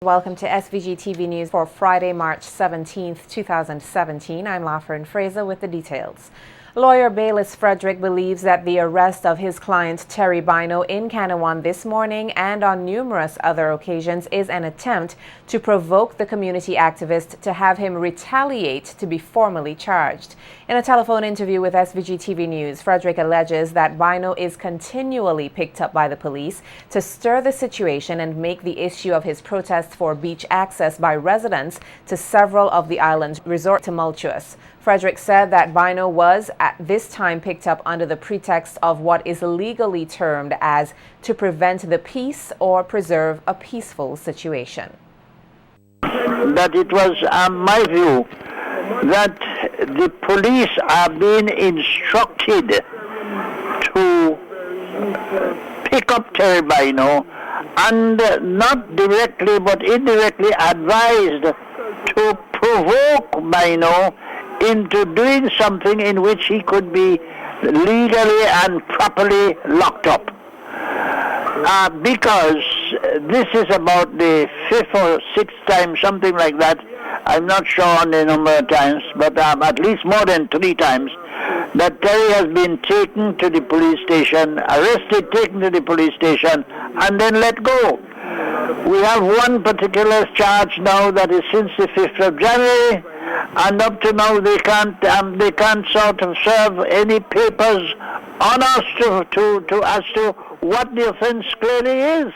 Welcome to SVG-TV News for Friday, March 17th, 2017. I'm Lafern Fraser with the details. Lawyer Bayless Frederick believes that the arrest of his client Terry Bino in Kanawha this morning and on numerous other occasions is an attempt to provoke the community activist to have him retaliate to be formally charged. In a telephone interview with SVG-TV News, Frederick alleges that Bino is continually picked up by the police to stir the situation and make the issue of his protest for beach access by residents to several of the island's resorts tumultuous. Frederick said that Bino was at this time picked up under the pretext of what is legally termed as to prevent the peace or preserve a peaceful situation. That it was my view that the police are being instructed to pick up Terry Bino and not directly but indirectly advised to provoke Bino into doing something in which he could be legally and properly locked up. Because this is about the fifth or sixth time, something like that, I'm not sure on the number of times, but at least more than 3 times, that Terry has been taken to the police station, arrested, taken to the police station, and then let go. We have one particular charge now that is since the 5th of January, and up to now they can't sort of serve any papers on us as to what the offense clearly is.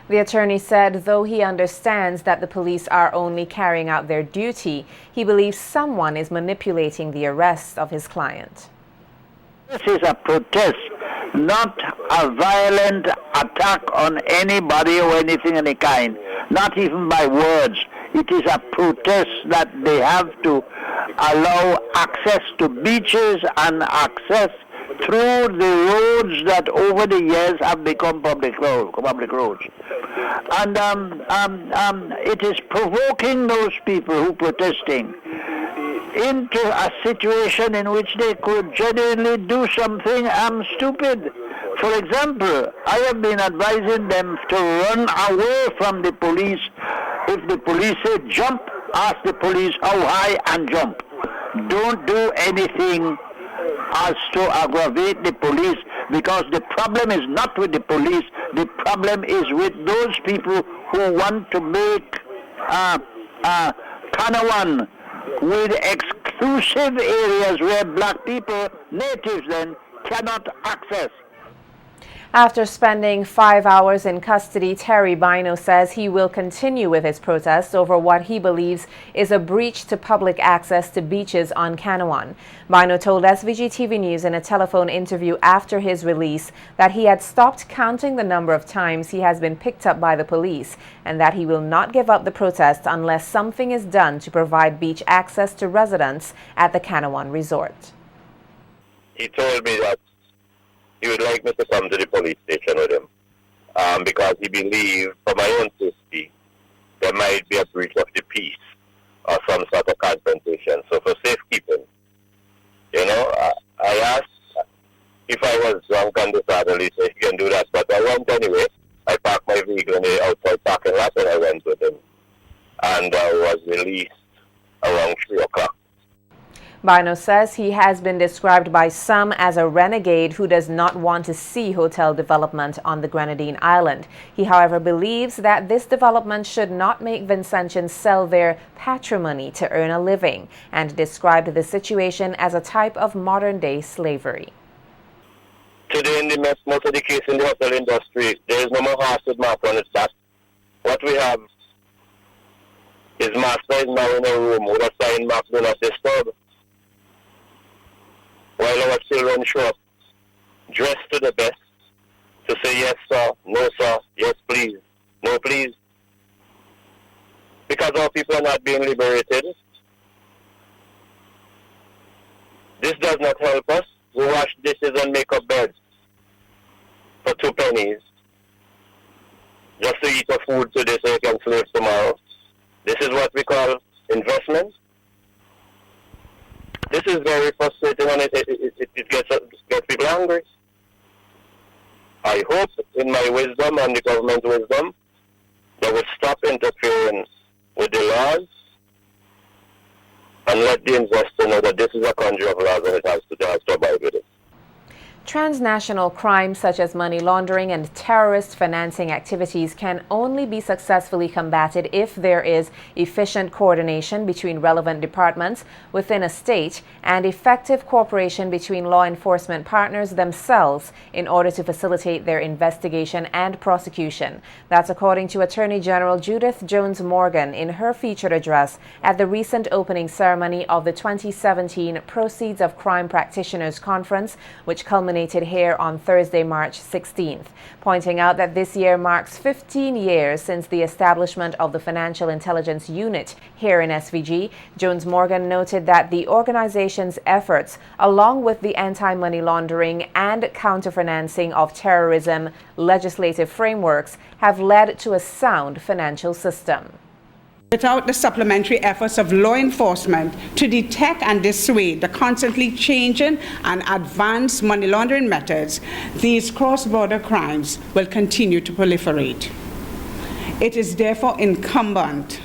The attorney said though he understands that the police are only carrying out their duty, he believes someone is manipulating the arrest of his client. This is a protest, not a violent attack on anybody or anything of any kind, not even by words. It is a protest that they have to allow access to beaches and access through the roads that over the years have become public roads. And it is provoking those people who are protesting into a situation in which they could genuinely do something stupid. For example, I have been advising them to run away from the police. If the police say jump, ask the police how high and jump. Don't do anything as to aggravate the police, because the problem is not with the police, the problem is with those people who want to make Kanawha with exclusive areas where black people, natives then, cannot access. After spending 5 hours in custody, Terry Bino says he will continue with his protest over what he believes is a breach to public access to beaches on Kanawha. Bino told SVG-TV News in a telephone interview after his release that he had stopped counting the number of times he has been picked up by the police and that he will not give up the protest unless something is done to provide beach access to residents at the Kanawha resort. He told me that he would like me to come to the police station with him because he believed, for my own safety, there might be a breach of the peace or some sort of confrontation. So for safekeeping, I asked if I was drunk and disorderly, so he can do that. But I went anyway. I parked my vehicle in the outside parking lot and I went with him. And I was released around 3 o'clock. Bino says he has been described by some as a renegade who does not want to see hotel development on the Grenadine Island. He, however, believes that this development should not make Vincentians sell their patrimony to earn a living, and described the situation as a type of modern-day slavery. Today, in most of the case in the hotel industry, there is no more horse with master on its back. What we have is master is now in a room with a sign mark, do not disturb. While our children show up, dressed to the best, to say yes sir, no sir, yes please, no please. Because our people are not being liberated. This does not help us. We wash dishes and make up beds for 2 pennies just to eat a food today so you can slave tomorrow. This is what we call investment. This is very frustrating and it gets people angry. I hope, in my wisdom and the government's wisdom, that would stop interfering with the laws and let the investor know that this is a country of laws and it has to abide with it. Transnational crimes such as money laundering and terrorist financing activities can only be successfully combated if there is efficient coordination between relevant departments within a state and effective cooperation between law enforcement partners themselves in order to facilitate their investigation and prosecution. That's according to Attorney General Judith Jones Morgan in her featured address at the recent opening ceremony of the 2017 Proceeds of Crime Practitioners Conference, which culminated here on Thursday, March 16th, pointing out that this year marks 15 years since the establishment of the Financial Intelligence Unit here in SVG. Jones Morgan noted that the organization's efforts, along with the anti-money laundering and counter-financing of terrorism legislative frameworks, have led to a sound financial system. Without the supplementary efforts of law enforcement to detect and dissuade the constantly changing and advanced money laundering methods, these cross-border crimes will continue to proliferate. It is therefore incumbent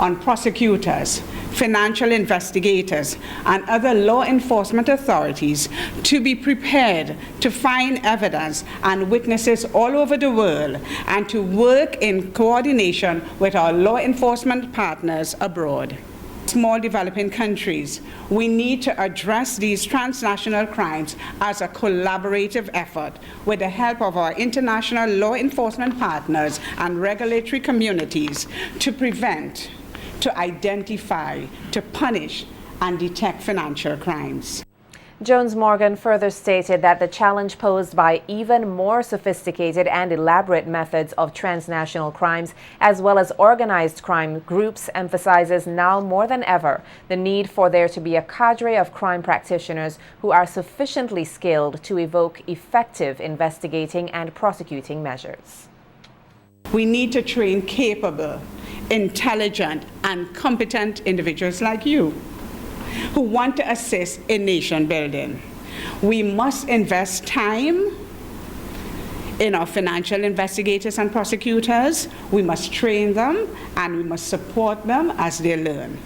on prosecutors, financial investigators, and other law enforcement authorities to be prepared to find evidence and witnesses all over the world and to work in coordination with our law enforcement partners abroad. Small developing countries, we need to address these transnational crimes as a collaborative effort with the help of our international law enforcement partners and regulatory communities to prevent, to identify, to punish, and detect financial crimes. Jones Morgan further stated that the challenge posed by even more sophisticated and elaborate methods of transnational crimes, as well as organized crime groups, emphasizes now more than ever the need for there to be a cadre of crime practitioners who are sufficiently skilled to evoke effective investigating and prosecuting measures. We need to train capable, intelligent, and competent individuals like you who want to assist in nation building. We must invest time in our financial investigators and prosecutors. We must train them and we must support them as they learn.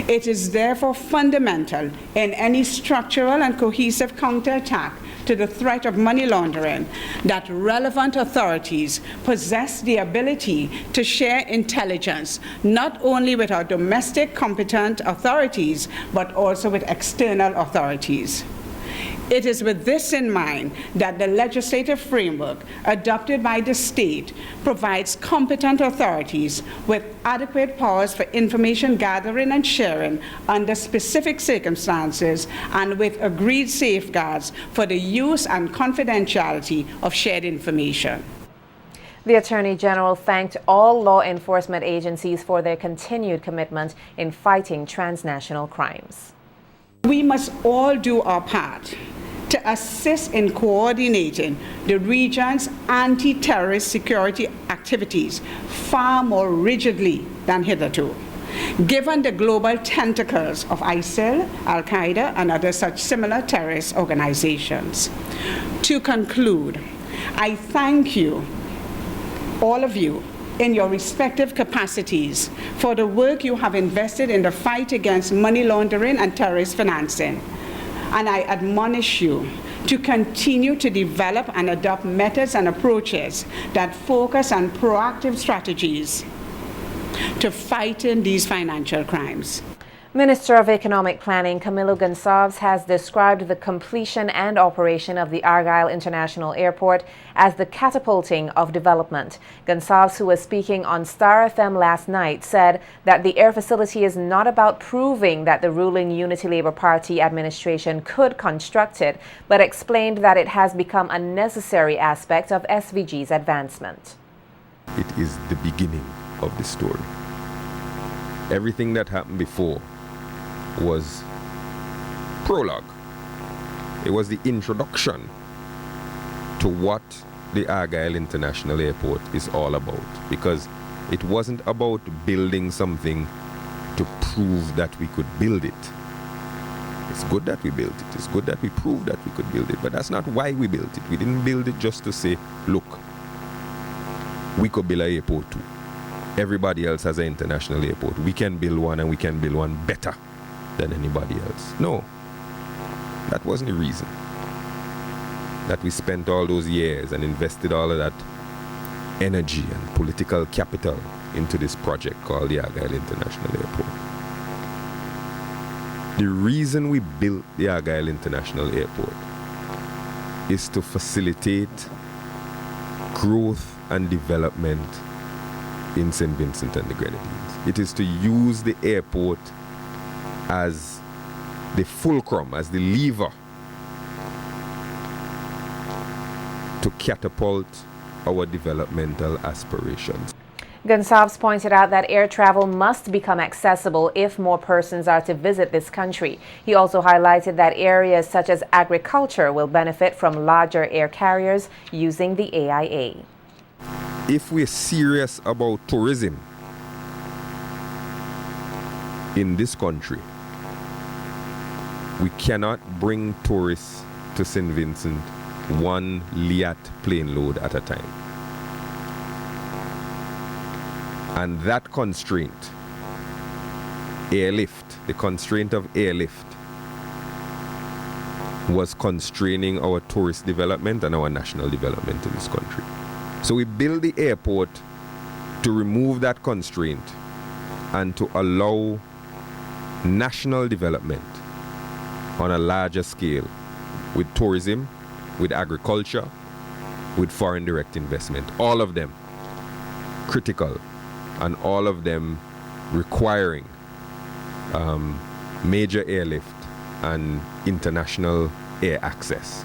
It is therefore fundamental in any structural and cohesive counterattack to the threat of money laundering that relevant authorities possess the ability to share intelligence not only with our domestic competent authorities but also with external authorities. It is with this in mind that the legislative framework adopted by the state provides competent authorities with adequate powers for information gathering and sharing under specific circumstances and with agreed safeguards for the use and confidentiality of shared information. The Attorney General thanked all law enforcement agencies for their continued commitment in fighting transnational crimes. We must all do our part to assist in coordinating the region's anti-terrorist security activities far more rigidly than hitherto, given the global tentacles of ISIL, Al-Qaeda, and other such similar terrorist organizations. To conclude, I thank you, all of you, in your respective capacities for the work you have invested in the fight against money laundering and terrorist financing. And I admonish you to continue to develop and adopt methods and approaches that focus on proactive strategies to fighting these financial crimes. Minister of Economic Planning Camilo Gonçalves has described the completion and operation of the Argyle International Airport as the catapulting of development. Gonçalves, who was speaking on Star FM last night, said that the air facility is not about proving that the ruling Unity Labour Party administration could construct it, but explained that it has become a necessary aspect of SVG's advancement. It is the beginning of the story. Everything that happened before was prologue. It was the introduction to what the Argyle International Airport is all about, because it wasn't about building something to prove that we could build it. It's good that we built it. It's good that we proved that we could build it, but that's not why we built it. We didn't build it just to say, look, we could build an airport too. everybody else has an international airport. We can build one, and we can build one better than anybody else. No, that wasn't the reason that we spent all those years and invested all of that energy and political capital into this project called the Argyle International Airport. The reason we built the Argyle International Airport is to facilitate growth and development in St. Vincent and the Grenadines. It is to use the airport as the fulcrum, as the lever to catapult our developmental aspirations. Gonsalves pointed out that air travel must become accessible if more persons are to visit this country. He also highlighted that areas such as agriculture will benefit from larger air carriers using the AIA. If we're serious about tourism in this country, we cannot bring tourists to St. Vincent one Liat plane load at a time. And that constraint, airlift, the constraint of airlift, was constraining our tourist development and our national development in this country. So we built the airport to remove that constraint and to allow national development on a larger scale with tourism, with agriculture, with foreign direct investment. All of them critical, and all of them requiring major airlift and international air access.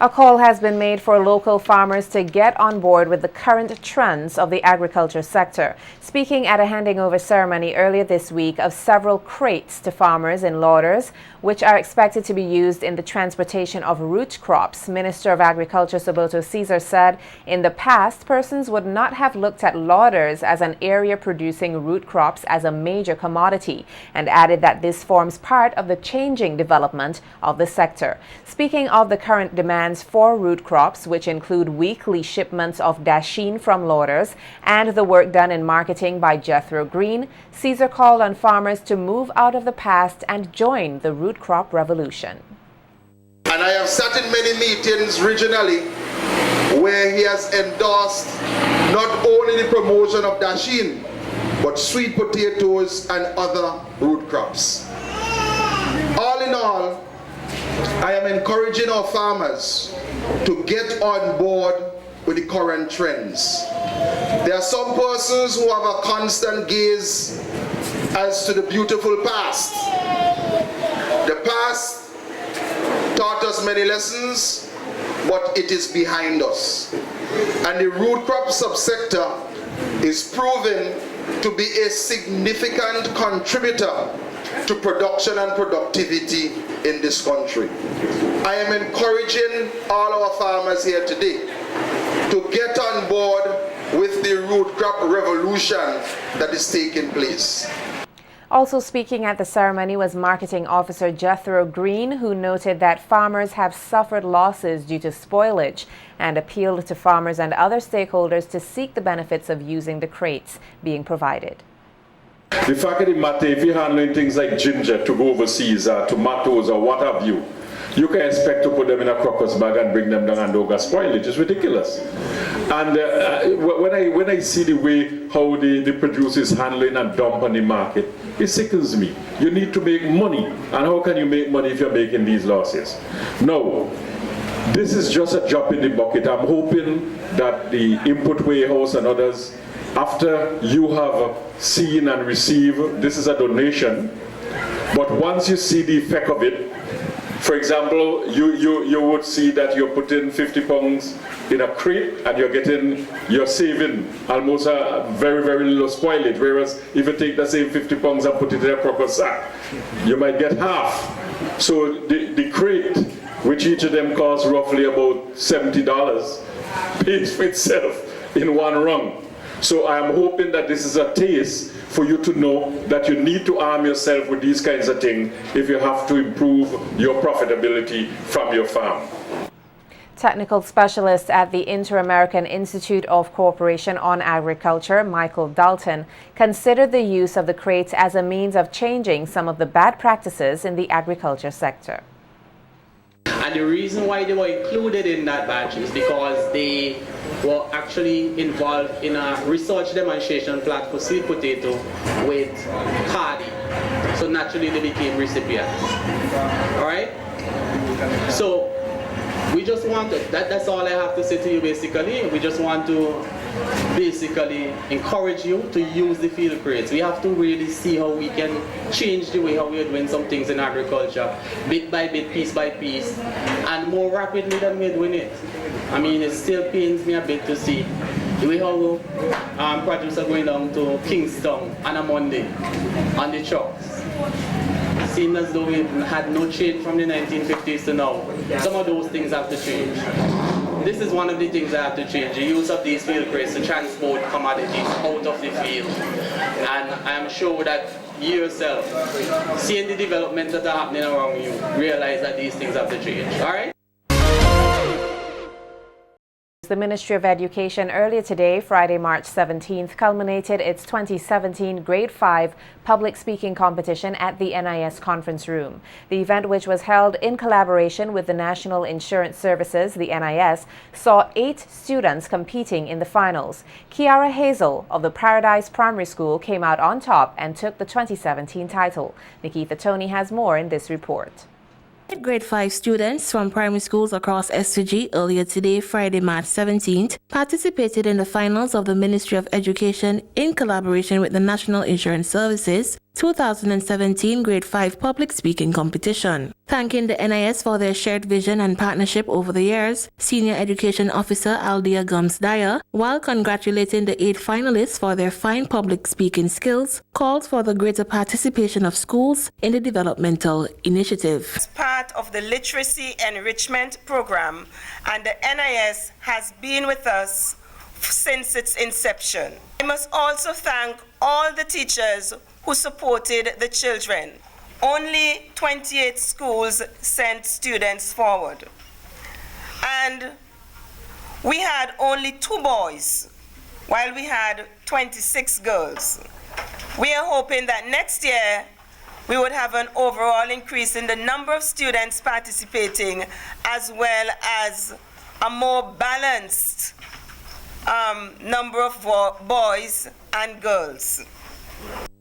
A call has been made for local farmers to get on board with the current trends of the agriculture sector. Speaking at a handing over ceremony earlier this week of several crates to farmers in Lauders, which are expected to be used in the transportation of root crops, Minister of Agriculture Soboto Caesar said in the past, persons would not have looked at Lauders as an area producing root crops as a major commodity, and added that this forms part of the changing development of the sector. Speaking of the current demand for root crops, which include weekly shipments of dasheen from Lauders and the work done in marketing by Jethro Green, Caesar called on farmers to move out of the past and join the root crop revolution. And I have sat in many meetings regionally where he has endorsed not only the promotion of dasheen, but sweet potatoes and other root crops. All in all, I am encouraging our farmers to get on board with the current trends. There are some persons who have a constant gaze as to the beautiful past. The past taught us many lessons, but it is behind us. And the root crop subsector is proven to be a significant contributor to production and productivity in this country. I am encouraging all our farmers here today to get on board with the root crop revolution that is taking place. Also speaking at the ceremony was Marketing Officer Jethro Green, who noted that farmers have suffered losses due to spoilage and appealed to farmers and other stakeholders to seek the benefits of using the crates being provided. The fact of the matter, if you're handling things like ginger to go overseas, or tomatoes or what have you, you can expect to put them in a crocus bag and bring them down and don't get spoilage. It's ridiculous. And when I see the way how the producers handling and dump on the market, it sickens me. You need to make money, and how can you make money if you're making these losses? No, this is just a drop in the bucket. I'm hoping that the Input Warehouse and others, after you have seen and received, this is a donation, but once you see the effect of it, for example, you would see that you're putting 50 pounds in a crate and you're saving almost a very, very little spoilage, whereas if you take the same 50 pounds and put it in a proper sack, you might get half. So the crate, which each of them costs roughly about $70, pays for itself in one run. So I am hoping that this is a taste for you to know that you need to arm yourself with these kinds of things if you have to improve your profitability from your farm. Technical specialist at the Inter-American Institute of Cooperation on Agriculture, Michael Dalton, considered the use of the crates as a means of changing some of the bad practices in the agriculture sector. And the reason why they were included in that batch is because they were actually involved in a research demonstration plant for sweet potato with Cardi. So naturally they became recipients. Alright? So we just want to, that's all I have to say to you basically. We just want to basically encourage you to use the field crates. We have to really see how we can change the way how we are doing some things in agriculture, bit by bit, piece by piece, and more rapidly than we're doing it. I mean, it still pains me a bit to see the way how produce are going down to Kingston on a Monday on the trucks. Seems as though we had no change from the 1950s to now. Some of those things have to change. This is one of the things that have to change, the use of these field crates to transport commodities out of the field. And I am sure that you yourself, seeing the developments that are happening around you, realize that these things have to change. All right? The Ministry of Education earlier today, Friday, March 17th, culminated its 2017 Grade 5 public speaking competition at the NIS conference room. The event, which was held in collaboration with the National Insurance Services, the NIS, saw 8 students competing in the finals. Kiara Hazel of the Paradise Primary School came out on top and took the 2017 title. Nikita Tony has more in this report. Grade 5 students from primary schools across SVG earlier today, Friday, March 17th, participated in the finals of the Ministry of Education in collaboration with the National Insurance Services 2017 Grade 5 public speaking competition. Thanking the NIS for their shared vision and partnership over the years, Senior Education Officer Aldia Gums-Dyer, while congratulating the 8 finalists for their fine public speaking skills, called for the greater participation of schools in the developmental initiative. As part of the literacy enrichment program, and the NIS has been with us since its inception. I must also thank all the teachers who supported the children. Only 28 schools sent students forward. And we had only 2 boys, while we had 26 girls. We are hoping that next year we would have an overall increase in the number of students participating, as well as a more balanced number of boys and girls.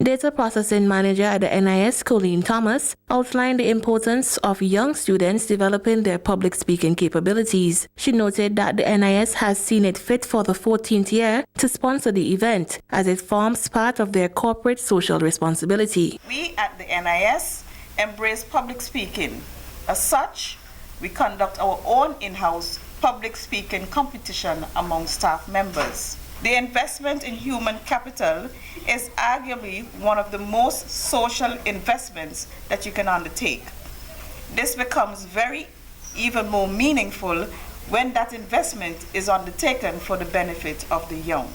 Data Processing Manager at the NIS, Colleen Thomas, outlined the importance of young students developing their public speaking capabilities. She noted that the NIS has seen it fit for the 14th year to sponsor the event, as it forms part of their corporate social responsibility. We at the NIS embrace public speaking. As such, we conduct our own in-house public speaking competition among staff members. The investment in human capital is arguably one of the most social investments that you can undertake. This becomes even more meaningful when that investment is undertaken for the benefit of the young.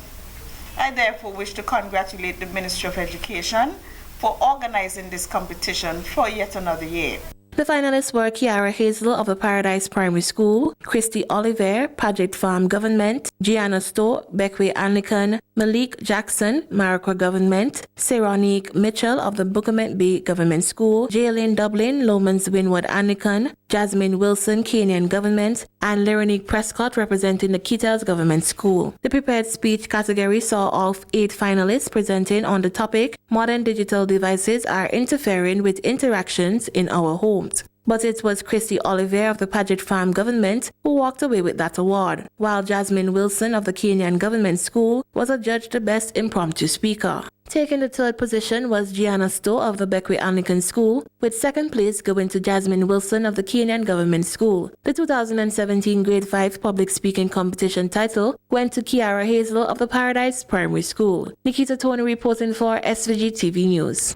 I therefore wish to congratulate the Ministry of Education for organizing this competition for yet another year. The finalists were Kiara Hazel of the Paradise Primary School, Christy Oliver, Paget Farm Government, Gianna Stowe, Beckway Anglican, Malik Jackson, Maracra Government, Seronique Mitchell of the Buckerman Bay Government School, Jaylene Dublin, Lomans Winwood Anglican, Jasmine Wilson, Kenyan Government, and Leronique Prescott representing the Kettles Government School. The prepared speech category saw all 8 finalists presenting on the topic, Modern Digital Devices Are Interfering with Interactions in Our Homes. But it was Christy Oliver of the Paget Farm Government who walked away with that award, while Jasmine Wilson of the Kenyan Government School was adjudged the best impromptu speaker. Taking the 3rd position was Gianna Stowe of the Beckway Anglican School, with 2nd place going to Jasmine Wilson of the Kenyan Government School. The 2017 Grade 5 public speaking competition title went to Kiara Hazel of the Paradise Primary School. Nikita Tony reporting for SVG-TV News.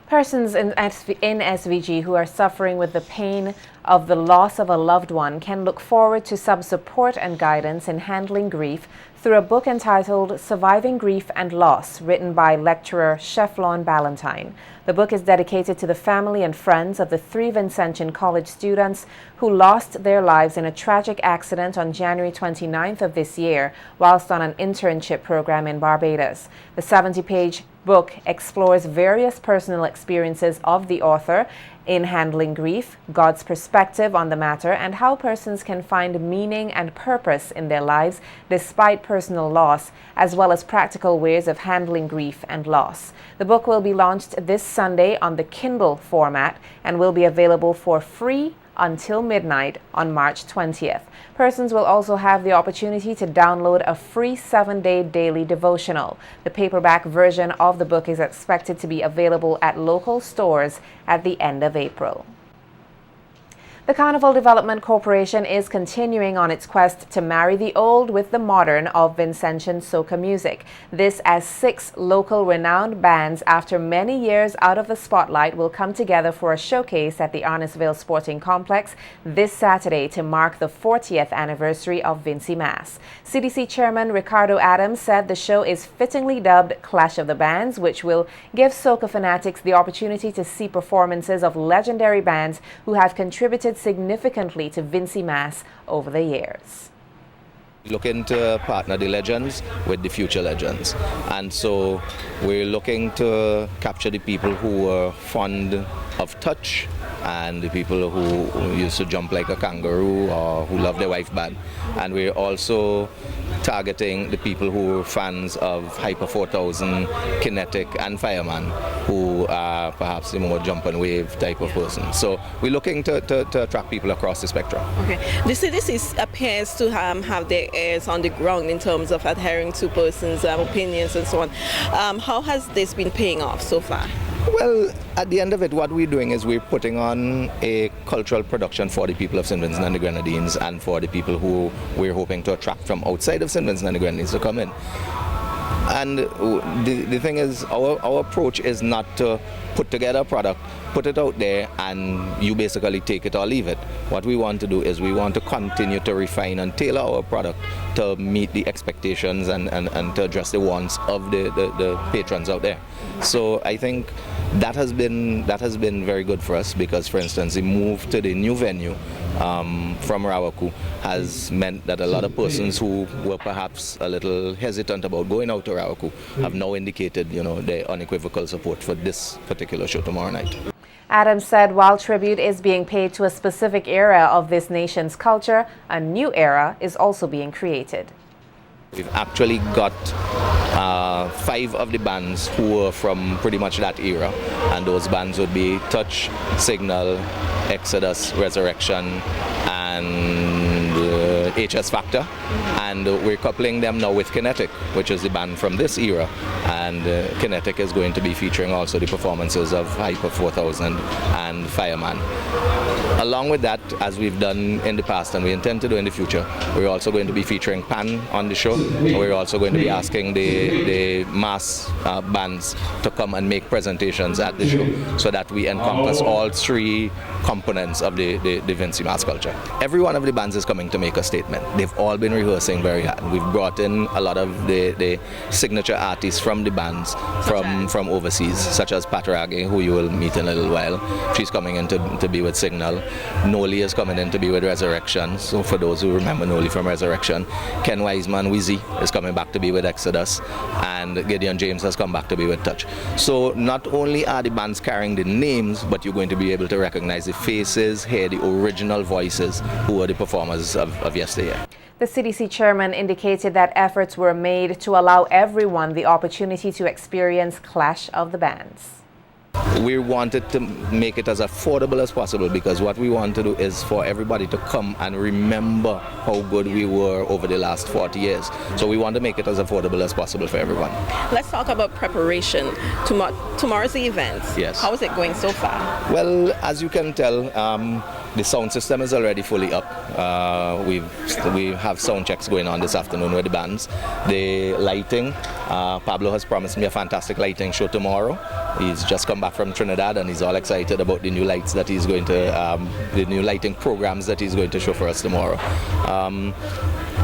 Persons in SVG who are suffering with the pain of the loss of a loved one can look forward to some support and guidance in handling grief through a book entitled Surviving Grief and Loss, written by lecturer Cheflon Ballantyne. The book is dedicated to the family and friends of the 3 Vincentian College students who lost their lives in a tragic accident on January 29th of this year whilst on an internship program in Barbados. The 70-page book explores various personal experiences of the author in handling grief, God's perspective on the matter, and how persons can find meaning and purpose in their lives despite personal loss, as well as practical ways of handling grief and loss. The book will be launched this Sunday on the Kindle format and will be available for free until midnight on March 20th. Persons will also have the opportunity to download a free 7-day daily devotional. The paperback version of the book is expected to be available at local stores at the end of April. The Carnival Development Corporation is continuing on its quest to marry the old with the modern of Vincentian soca music. This as 6 local renowned bands, after many years out of the spotlight, will come together for a showcase at the Arnisville Sporting Complex this Saturday to mark the 40th anniversary of Vincy Mas. CDC Chairman Ricardo Adams said the show is fittingly dubbed Clash of the Bands, which will give soca fanatics the opportunity to see performances of legendary bands who have contributed significantly to Vincy Mas over the years. Looking to partner the legends with the future legends, and so we're looking to capture the people who were fond of touch and the people who used to jump like a kangaroo or who love their wife bad, and we're also targeting the people who are fans of Hyper 4000, Kinetic and Fireman, who are perhaps the more jump and wave type of person. So we're looking to attract people across the spectrum. Okay. The CDC appears to have their ears on the ground in terms of adhering to persons' opinions and so on. How has this been paying off so far? Well, at the end of it, what we're doing is we're putting on a cultural production for the people of St. Vincent and the Grenadines and for the people who we're hoping to attract from outside of St. Vincent and the Grenadines to come in. And the thing is, our approach is not to put together a product, put it out there, and you basically take it or leave it. What we want to do is we want to continue to refine and tailor our product to meet the expectations and to address the wants of the patrons out there. So I think that has been very good for us because, for instance, the move to the new venue from Rawaku has meant that a lot of persons who were perhaps a little hesitant about going out to Rawaku have now indicated, their unequivocal support for this particular show tomorrow night. Adams said while tribute is being paid to a specific era of this nation's culture, a new era is also being created. We've actually got 5 of the bands who were from pretty much that era, and those bands would be Touch, Signal, Exodus, Resurrection, and HS Factor, and we're coupling them now with Kinetic, which is the band from this era, and Kinetic is going to be featuring also the performances of Hyper 4000 and Fireman. Along with that, as we've done in the past and we intend to do in the future, we're also going to be featuring Pan on the show. We're also going to be asking the mass bands to come and make presentations at the show so that we encompass all 3 components of the Vincy Mas culture. Every one of the bands is coming to make a statement. They've all been rehearsing very hard. We've brought in a lot of the signature artists from the bands from overseas, such as Patragi, who you will meet in a little while. She's coming in to be with Signal. Noli is coming in to be with Resurrection. So for those who remember Noli from Resurrection, Ken Wiseman, Wheezy, is coming back to be with Exodus, and Gideon James has come back to be with Touch. So not only are the bands carrying the names, but you're going to be able to recognize the faces, hear the original voices who are the performers of yesteryear. The CDC chairman indicated that efforts were made to allow everyone the opportunity to experience Clash of the Bands. We wanted to make it as affordable as possible because what we want to do is for everybody to come and remember how good we were over the last 40 years. So we want to make it as affordable as possible for everyone. Let's talk about preparation. Tomorrow's the event. Yes. How is it going so far? Well, as you can tell, The sound system is already fully up. We have sound checks going on this afternoon with the bands. The lighting, Pablo has promised me a fantastic lighting show tomorrow. He's just come back from Trinidad and he's all excited about the new lights that he's going to, the new lighting programs that he's going to show for us tomorrow.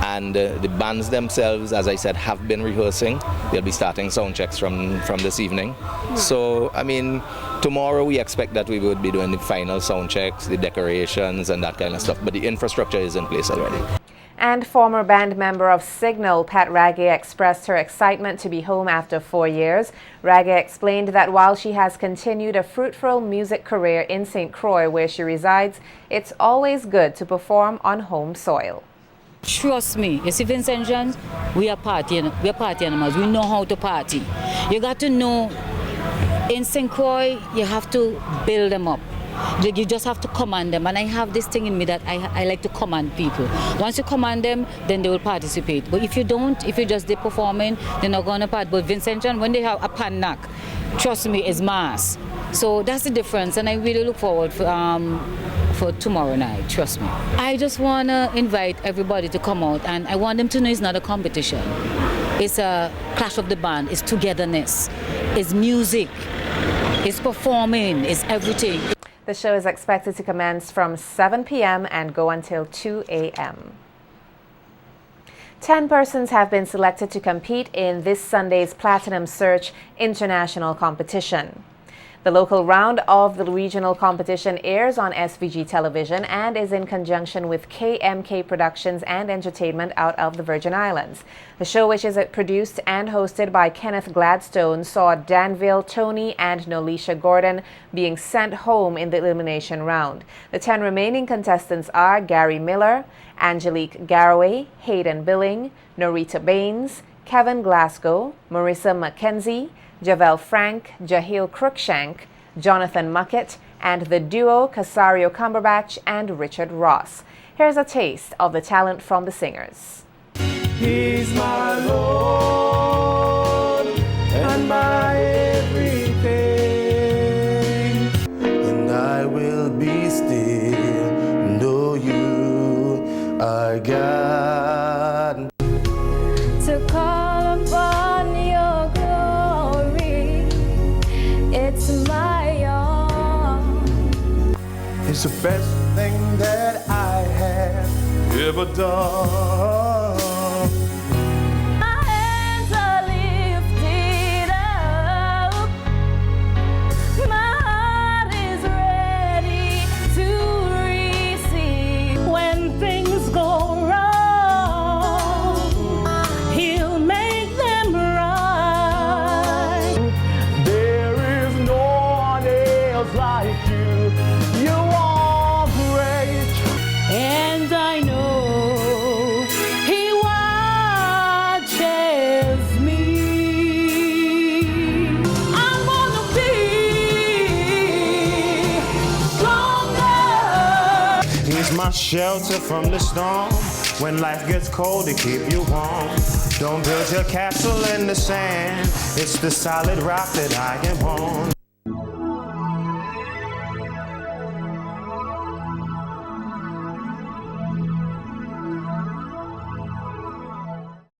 And the bands themselves, as I said, have been rehearsing. They'll be starting sound checks from this evening. So, I mean, tomorrow we expect that we would be doing the final sound checks, the decorations and that kind of stuff, but the infrastructure is in place already. And former band member of Signal, Pat Ragge, expressed her excitement to be home after 4 years. Ragge explained that while she has continued a fruitful music career in St. Croix, where she resides, it's always good to perform on home soil. Trust me, you see, Vincent John, we are party animals. We know how to party. You got to know, in St. Croix, you have to build them up. You just have to command them, and I have this thing in me that I like to command people. Once you command them, then they will participate. But if you don't, if you're just there performing, they're not going to part. But Vincent John, when they have a pan knock, trust me, it's mass. So that's the difference, and I really look forward for tomorrow night, trust me. I just want to invite everybody to come out, and I want them to know it's not a competition. It's a clash of the band, it's togetherness, it's music, it's performing, it's everything. The show is expected to commence from 7 p.m. and go until 2 a.m. 10 persons have been selected to compete in this Sunday's Platinum Search International competition. The local round of the regional competition airs on SVG television and is in conjunction with KMK Productions and Entertainment out of the Virgin Islands. The show, which is produced and hosted by Kenneth Gladstone, saw Danville, Tony and Nolisha Gordon being sent home in the elimination round. The 10 remaining contestants are Gary Miller, Angelique Garraway, Hayden Billing, Norita Baines, Kevin Glasgow, Marissa McKenzie, Javel Frank, Jahil Cruikshank, Jonathan Muckett, and the duo Casario Cumberbatch and Richard Ross. Here's a taste of the talent from the singers. He's my Lord and my everything, and I will be still, know you are God. To call upon your glory, it's my all. It's the best thing that I have ever done. My hands are lifted up, my heart is ready to receive. When things go wrong, He'll make them right. There is no one else like you. You are great. And I know He watches me. I'm gonna be stronger. He's my shelter from the storm. When life gets cold, to keep you warm. Don't build your castle in the sand. It's the solid rock that I am on.